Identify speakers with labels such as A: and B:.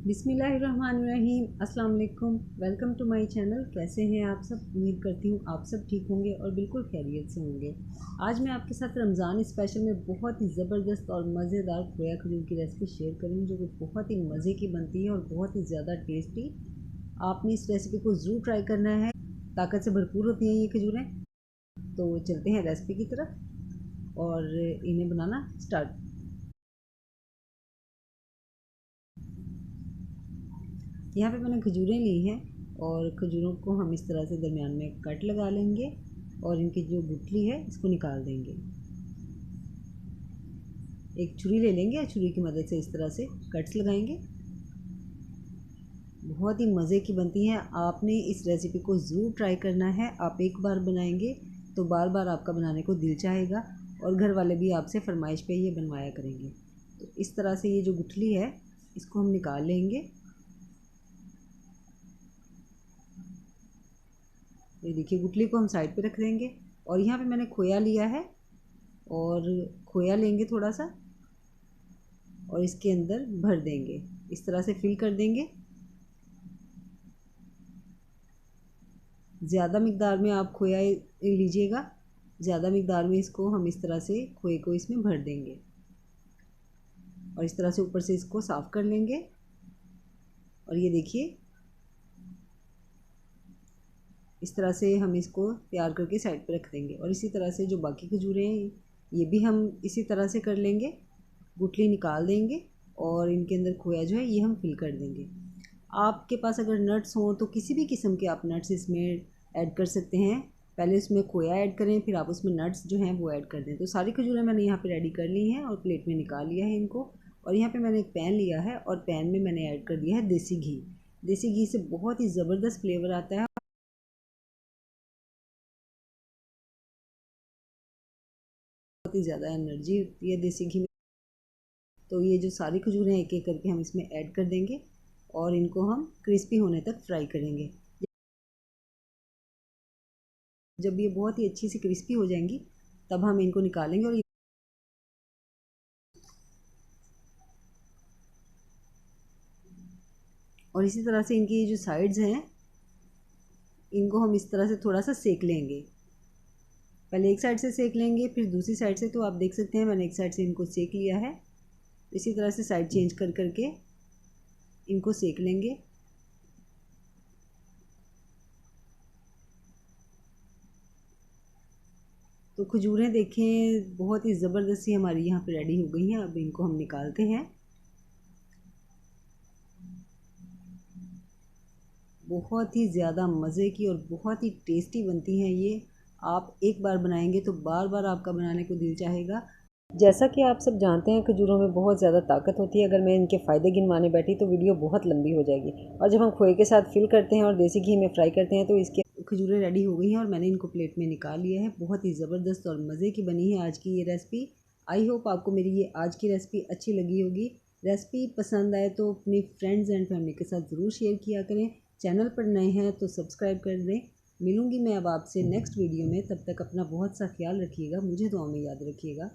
A: बिस्मिल्लाहिर्रहमानिर्रहीम। अस्सलाम वालेकुम। Welcome to my channel. कैसे हैं आप सब? उम्मीद करती हूँ आप सब ठीक होंगे और बिल्कुल खैरियत से होंगे। आज मैं आपके साथ रमज़ान स्पेशल में बहुत ही ज़बरदस्त और मज़ेदार खोया खजूर की रेसिपी शेयर करूँगी, जो कि बहुत ही मज़े की बनती है और बहुत ही ज़्यादा टेस्टी। आपने इस रेसिपी को ज़रूर ट्राई करना है। ताकत से भरपूर होती हैं ये खजूरें। तो चलते हैं रेसिपी की तरफ और इन्हें बनाना स्टार्ट। यहाँ पे मैंने खजूरें ली हैं और खजूरों को हम इस तरह से दरमियान में कट लगा लेंगे और इनकी जो गुठली है इसको निकाल देंगे। एक छुरी ले लेंगे और छुरी की मदद से इस तरह से कट्स लगाएंगे। बहुत ही मज़े की बनती हैं। आपने इस रेसिपी को ज़रूर ट्राई करना है। आप एक बार बनाएंगे तो बार बार आपका बनाने को दिल चाहेगा और घर वाले भी आपसे फरमाइश पे ये बनवाया करेंगे। तो इस तरह से ये जो गुठली है इसको हम निकाल लेंगे। ये देखिए, गुठली को हम साइड पे रख देंगे और यहाँ पे मैंने खोया लिया है और खोया लेंगे थोड़ा सा और इसके अंदर भर देंगे। इस तरह से फिल कर देंगे। ज़्यादा मिकदार में आप खोया लीजिएगा। ज़्यादा मिकदार में इसको हम इस तरह से खोए को इसमें भर देंगे और इस तरह से ऊपर से इसको साफ़ कर लेंगे। और ये देखिए, इस तरह से हम इसको तैयार करके साइड पे रख देंगे। और इसी तरह से जो बाकी खजूरें हैं ये भी हम इसी तरह से कर लेंगे। गुठली निकाल देंगे और इनके अंदर खोया जो है ये हम फिल कर देंगे। आपके पास अगर नट्स हों तो किसी भी किस्म के आप नट्स इसमें ऐड कर सकते हैं। पहले उसमें खोया ऐड करें, फिर आप उसमें नट्स जो हैं वो ऐड कर दें। तो सारी खजूरें मैंने यहाँ पे रेडी कर ली हैं और प्लेट में निकाल लिया है इनको। और यहाँ पे मैंने एक पैन लिया है और पैन में मैंने ऐड कर दिया है देसी घी। देसी घी से बहुत ही ज़बरदस्त फ्लेवर आता है, बहुत ही ज़्यादा एनर्जी होती है देसी घी में। तो ये जो सारी खजूरें एक एक करके हम इसमें ऐड कर देंगे और इनको हम क्रिस्पी होने तक फ्राई करेंगे। जब ये बहुत ही अच्छी सी क्रिस्पी हो जाएंगी तब हम इनको निकालेंगे। और इसी तरह से इनकी जो साइड्स हैं इनको हम इस तरह से थोड़ा सा सेक लेंगे। पहले एक साइड से सेक लेंगे फिर दूसरी साइड से। तो आप देख सकते हैं मैंने एक साइड से इनको सेक लिया है। इसी तरह से साइड चेंज कर करके इनको सेक लेंगे। तो खजूरें देखें बहुत ही ज़बरदस्त सी हमारी यहाँ पे रेडी हो गई हैं। अब इनको हम निकालते हैं। बहुत ही ज़्यादा मज़े की और बहुत ही टेस्टी बनती हैं ये। आप एक बार बनाएंगे तो बार बार आपका बनाने को दिल चाहेगा। जैसा कि आप सब जानते हैं खजूरों में बहुत ज़्यादा ताकत होती है। अगर मैं इनके फ़ायदे गिनवाने बैठी तो वीडियो बहुत लंबी हो जाएगी। और जब हम खोए के साथ फिल करते हैं और देसी घी में फ्राई करते हैं तो इसके खजूरें रेडी हो गई हैं और मैंने इनको प्लेट में निकाल लिया है। बहुत ही ज़बरदस्त और मज़े की बनी है आज की ये रेसिपी। आई होप आपको मेरी ये आज की रेसिपी अच्छी लगी होगी। रेसिपी पसंद आए तो अपनी फ्रेंड्स एंड फैमिली के साथ ज़रूर शेयर किया करें। चैनल पर नए हैं तो सब्सक्राइब कर दें। मिलूँगी मैं अब आपसे नेक्स्ट वीडियो में। तब तक अपना बहुत सा ख्याल रखिएगा। मुझे दुआ में याद रखिएगा।